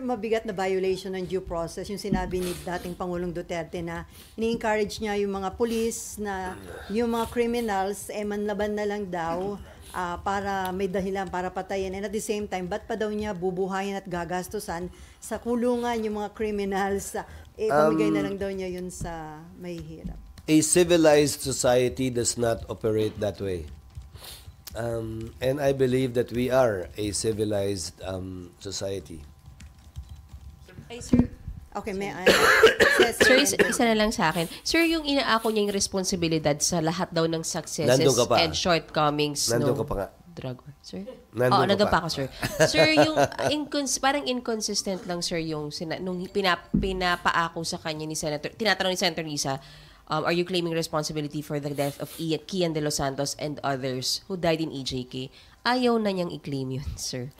Mabigat na violation ng due process yung sinabi ni dating Pangulong Duterte na ini-encourage niya yung mga pulis na yung mga criminals manlaban na lang daw para may dahilan para patayin, and at the same time ba't pa daw niya bubuhayin at gagastusan sa kulungan yung mga criminals, pamigay na lang daw niya yun sa may hirap. A civilized society does not operate that way. And I believe that we are a civilized society. Ay, sir. Okay, may Sir, isa na lang sa akin. Sir, yung inaako niya yung responsibilidad sa lahat daw ng successes and shortcomings Nandun ka pa nga. Drug war. Sir? Nandun Nandun pa ako, sir. Sir, yung parang inconsistent lang, sir, yung nung pinapaako sa kanya ni Senator, tinatanong ni Senator Risa, are you claiming responsibility for the death of Kian De Los Santos and others who died in EJK? Ayaw na niyang i-claim yun, sir.